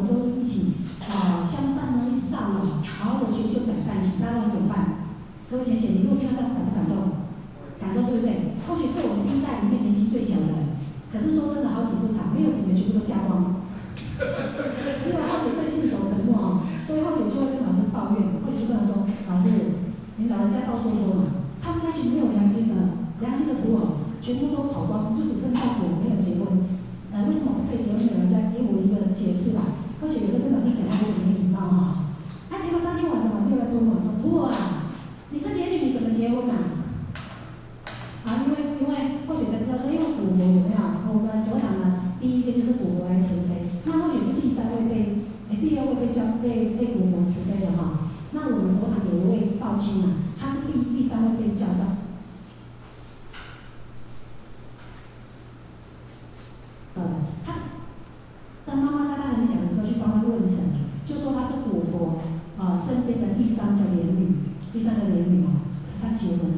们都是一起相伴呢，一起到老，好好的学修讲干行，大家都很有伴。各位浅显，你如果听到这样感不感动？感动对不对？或许是我们第一代里面年纪最小的人，可是说真的，好景不长，没有几个全部都嫁光。只有浩雪最信守承诺哦，所以浩雪就会跟老师抱怨，或者就跟他说：“老师，你老人家到说说嘛，他们那群没有良心的徒儿，全部都跑光，就只剩下我没有结婚。为什么不可以结婚？老人家给我一个解释吧。”浩雪有时候跟老师讲话都很没礼貌哈。结果当天晚上老师又来托我说：“徒儿啊，你是连女，你怎么结婚啊？”因为或许才知道说，因为古佛有没有？我们佛堂呢，第一件就是古佛来慈悲，那或许是第2位第2位被古佛慈悲的哈。那我们佛堂有一位道亲啊，他是第3位被教导。他当妈妈在他很小的时候去帮他问神，就说他是古佛身边的第3个莲女，是他结婚的，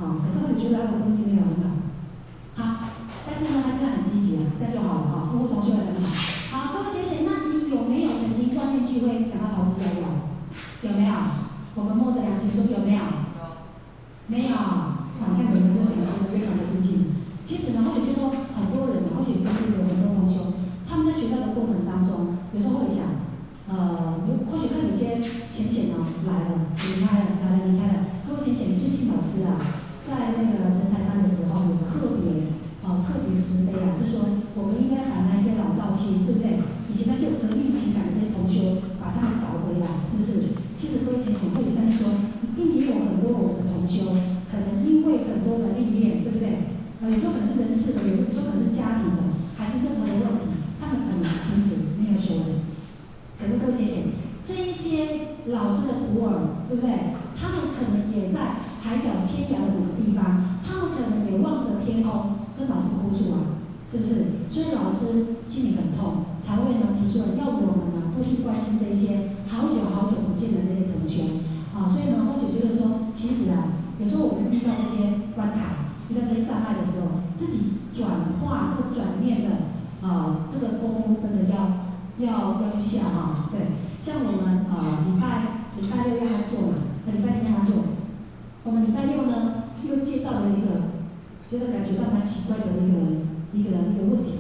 可是我觉得他的婚姻没有很好，但是呢，他现在很积极这样就好了夫妇同修也很好。好，各位姐姐，那你有没有曾经锻炼聚会想要投资游泳？有没有？我们摸着良心说有没有？没有。你看你们的讲师非常的积极。其实呢，或许就说很多人，或许身边有很多同修，他们在学校的过程当中，有时候会想，或许看有些浅显来了，离开了。各位浅显，最近老师在那个人才班的时候，有特别慈悲就说我们应该把那些老道亲，对不对？以前那些有革命情感的这些同修，把他们找回来，是不是？其实各位浅显会相信说，一定也有很多我们的同修，可能因为很多的历练，对不对？有时候可能是人事的，有时候可能是家庭的，还是任何的问题，他们可能停止没有修的。可是各位浅显，这一些老师的徒儿，对不对？他们可能也在海角天涯的某个地方，他们可能也望着天空跟老师哭诉是不是？所以老师心里很痛，才会呢提出来要我们呢多去关心这一些好久不见的这些同学所以呢，或许觉得说，其实有时候我们遇到这些关卡，遇到这些障碍的时候，自己转化这个转念的这个功夫真的要去下对，像我们礼拜6要安坐嘛，礼拜天安坐，我们礼拜6呢又接到了一个，觉得感觉到蛮奇怪的一个问题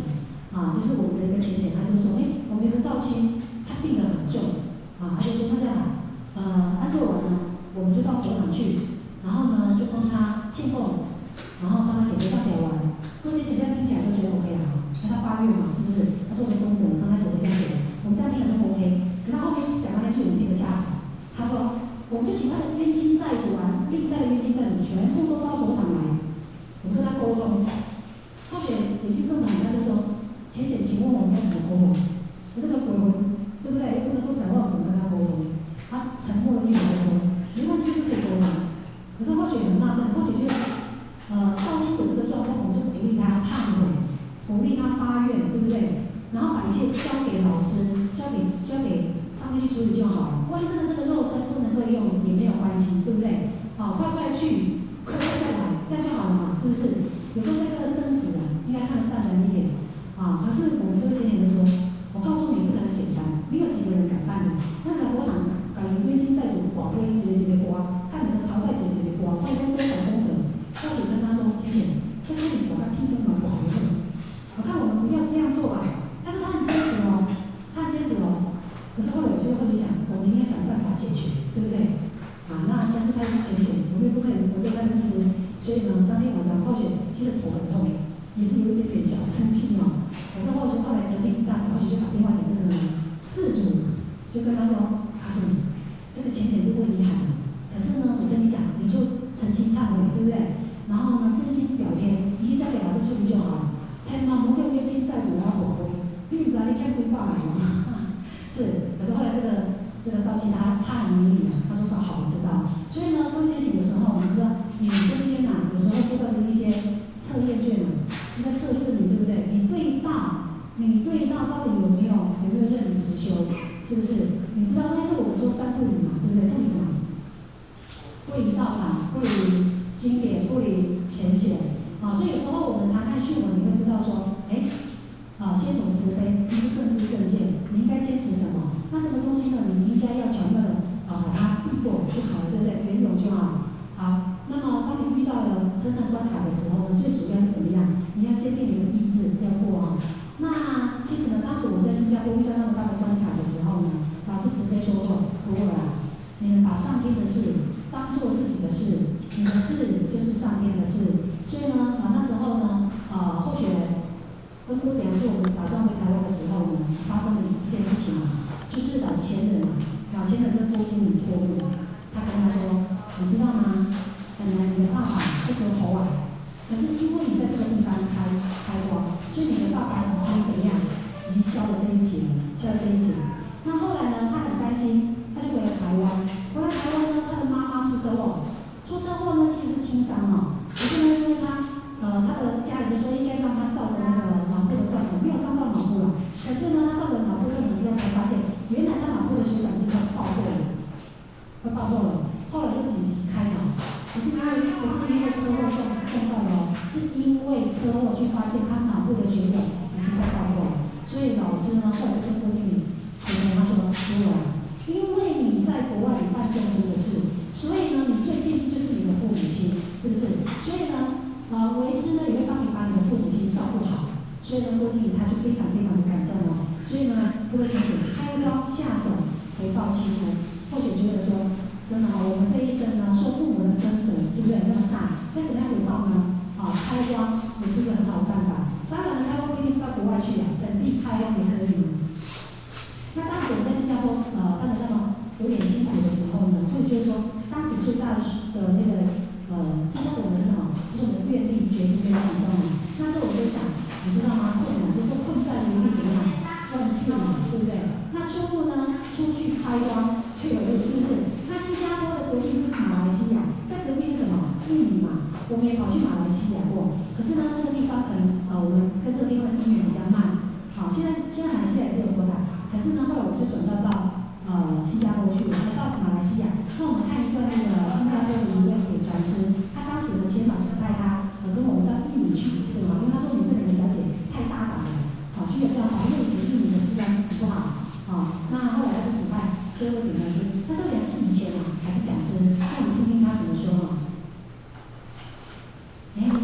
就是我们的一个浅显，他就说，我们有个道亲，他病得很重他就说他这样安坐完呢，我们就到佛堂去，然后呢就帮他献供，然后帮他写回向表完，各位浅显这样听起来就觉得 OK 因为他发愿嘛，是不是？他说我们功德，帮他写回向表，我们这样听起来都 OK。可他后面讲那句我们听得吓死，他说我们就请他的冤亲债主历代的冤亲债主全部都到佛堂来，我们跟他沟通。或许已经更满，他就说浅显，请问我们要怎么沟通？我这个鬼魂，对不对？又不能够讲话，怎么跟他沟通？他沉默了1秒多，没关系，就是可以沟通。可是或许很纳闷，或许觉得道亲的这个状况，我们就鼓励他忏悔，鼓励他发愿，对不对？然后把一切交给老师，交给上帝去处理就好了。万一真的这个肉身不能够用，也没有关系，对不对？快去，快再来，这样就好了嘛，是不是？有时候在这个生死应该看得淡然一点可是我们这个前人就说，我告诉你这个很简单，没有几个人敢办的。那个佛堂冤亲债主广归一个瓜，看你的朝代一个瓜，看你多少功德。教主跟他说，浅显，这个你我看听都蛮不好的。我看我们不要这样做但是他很坚持可是后来我就会想，我们应该想办法解决，对不对？那但是他是浅显，我们不可以违背他的意思。所以呢，当天晚上或许其实头很痛，也是有一点点小生气可是后来隔天一大早，或许就打电话给这个事主，就跟他说，告诉你，这个浅显是问你喊的，可是呢，我跟你讲，你就诚心忏悔，对不对？然后呢，真心表天，一切交给老师处理就好了。千万莫用冤亲债主广归，你不知道你欠几百来是，可是后来这个道歉他很明理他说好，我知道。所以呢，各位先生，有时候我们知道，你身边有时候接到的一些测验卷是在测试你，对不对？你对到到底有没有认理实修，是不是？你知道那是我们说3不离嘛，对不对？不离什么？不离道场，不离经典，不离浅显所以有时候我们常看讯文，你会知道说，现先祖慈悲，知正知正见，你应该坚持什么？那什么东西呢？你应该要巧妙的把它避过就好了，对不对？圆融就好。好，那么当你遇到了真正关卡的时候呢，最主要是怎么样？你要坚定你的意志，要过啊。那其实呢，当时我们在新加坡遇到那么大的关卡的时候呢，老师慈悲说过，各位啊，你们把上天的事当做自己的事，你的事就是上天的事。所以呢，那时候呢，后学跟郭点是我们打算回台湾的时候呢，发生了一件事情啊，就是老前人跟郭经理托梦，他跟他说，你知道吗？本来你的爸爸是个喉癌，可是因为你在这个地方开光，所以你的爸爸已经怎么样？已经消了这一劫，消了这一劫。那后来呢，他很担心，他就回了台湾。回来台湾呢，他的妈妈出车祸，呢其实是轻伤哦，可是呢，因为他的家人就说应该让他照个那个脑部的断层，没有伤到脑部了。可是呢，他照了脑部断层之后才发现，原来他脑部的血管经快爆破了，快爆破了。后来就紧急开脑，不是因为车祸撞到了，是因为车祸去发现他脑部的血管已经快爆破了。所以老师呢，后来就跟郭经理指明他说，对啊，因为你在国外你办众生的事，所以呢，你最惦记就是你的父母亲，是不是？所以呢，为师呢也会帮你把你的父母亲照顾好。所以呢，郭经理他就非常非常的感动哦。所以呢，各位请开刀下种，回报亲恩。或许觉得说，真的我们这一生呢，受父母的恩德，对不对？那么大，那怎么样回报呢？开光也是一个很好的办法。当然了，开光不一定是到国外去啊，本地开光也可以。那当时我在新加坡办的那么有点辛苦的时候呢，会觉得说，当时最大的那个支撑我们是什么？就是我们的愿力、决心跟行动。那时候我就想，你知道吗？困难就说困在如怎么样？万事嘛，对不对？那初步呢，出去开光就有路，是不是？那新加坡的隔壁是马来西亚，在隔壁是什么？印尼嘛。我们也跑去马来西亚过，可是呢，那个地方可能我们跟这个地方姻缘比较慢。好，现在马来西亚也是有佛塔，可是呢，后来我们就转到新加坡去了，到马来西亚。那我们看一段那个新加坡的一位演传师，他当时的前法指派他跟我们到印尼去一次嘛，因为他说你这里的小姐太大胆了，好，去了这样好，因为以前印尼的治安不好，好，那后来他就指派这位演传师，那这个演是以前还是讲师？那我们听听他怎么说哈。你好。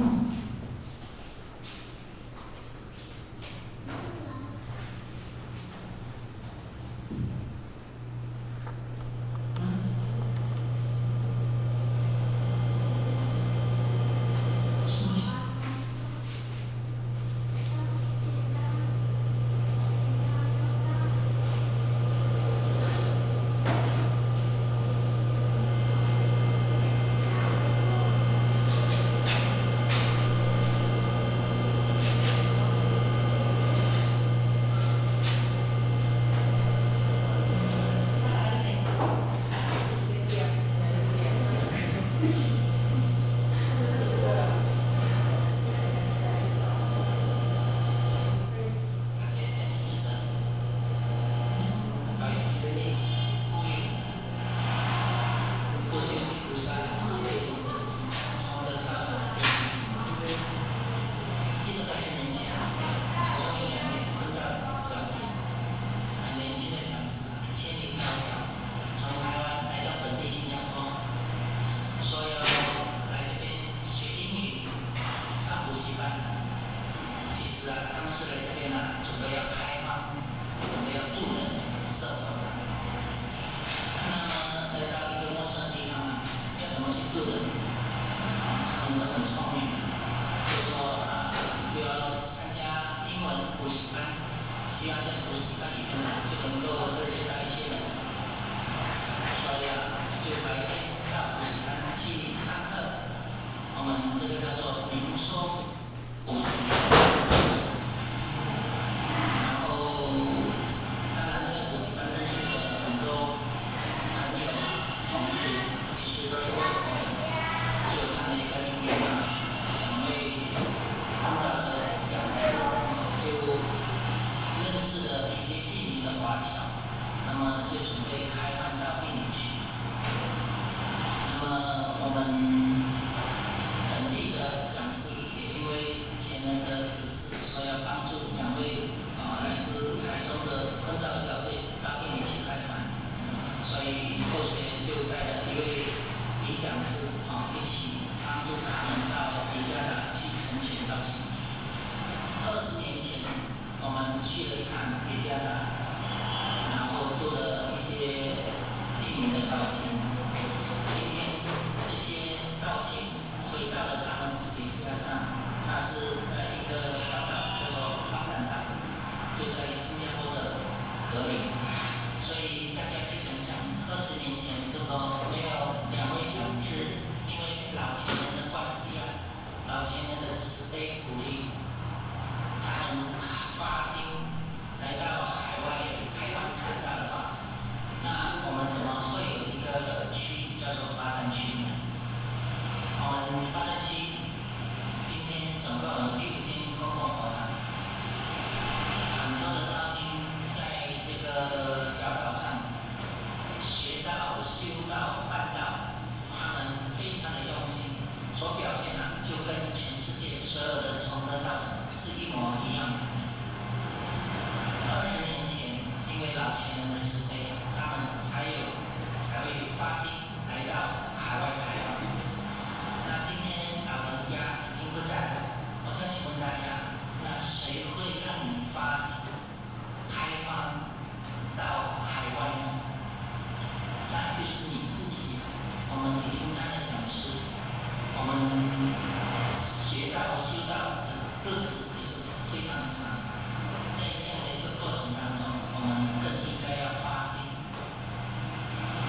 前人的智我们去了一趟耶加达，然后做了一些地名的道歉。今天这些道歉回到了他们自己家上，那是在一个小岛叫做巴丹岛，就在新加坡的隔壁。所以大家可以想想，20年前如果没有两位讲师，因为老前人的关系老前人的慈悲鼓励，他们发心来到海外开放传道的话，那我们怎么会有一个区叫做巴丹区呢？我们巴丹区今天总共有6间公共佛堂，很多的道心在这个小岛上学道、修道、办道，他们非常的用心，所表现就跟全世界所有的崇德道场是一模一样的。20年前，因为老前人的慈悲，他们才会发心来到海外开放。那今天老人家已经不在了，我想请问大家，那谁会让你发心开放到海外呢？那就是你自己。我们已经当了讲师，我们学道修道的日子也是非常长。在这样的一个过程当中，我们更应该要发心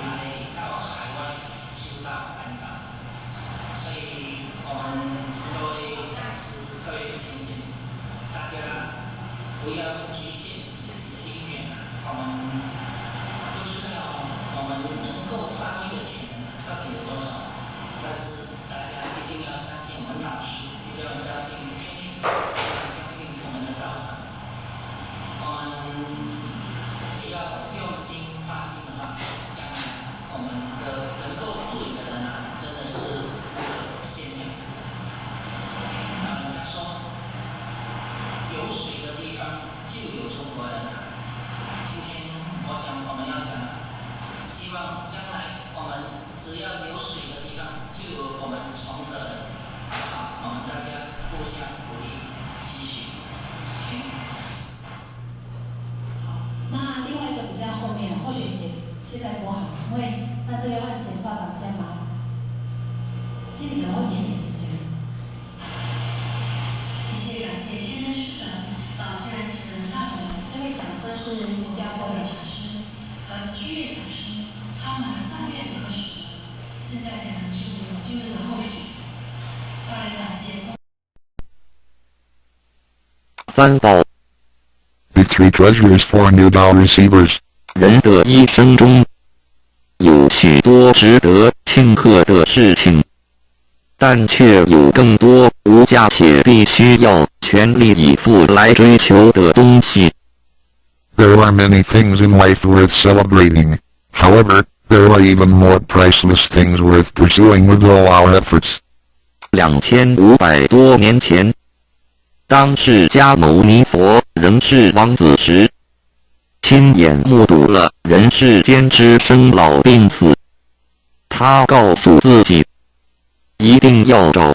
来到海外修道办道。所以，我们各位讲师、各位亲戚，大家不要局限自己的因缘我们不知道我们能够发挥的潜能到底有多少，但是大家一定要相信我们老师，一定要相信天命，要相信我们的道场。我们只要用心发心的话，将来我们的能够助理的人真的是不可限量。老人家说，有水的地方就有中国人。今天我想我们要讲，希望将来我们只要有水的地方就有我们崇德人，好不好？我们大家互相鼓励，继续。那另外一个比较后面，或许也现在播好，因为那这个要按简报比较麻烦，这里可能会延点时间。谢谢感谢天真师的现在请人大伙这位讲师是新加坡的讲师和区域讲师，他们3月核实，正在进入今日的后续。当然感谢。3宝 Victory Treasures for New Doll Receivers。人的一生中，有许多值得庆贺的事情，但却有更多无价且必须要全力以赴来追求的东西。There are many things in life worth celebrating. However, there are even more priceless things worth pursuing with all our efforts. 2500多年前，当释迦牟尼佛仍是王子时，亲眼目睹了人世间之生老病死。他告诉自己，一定要找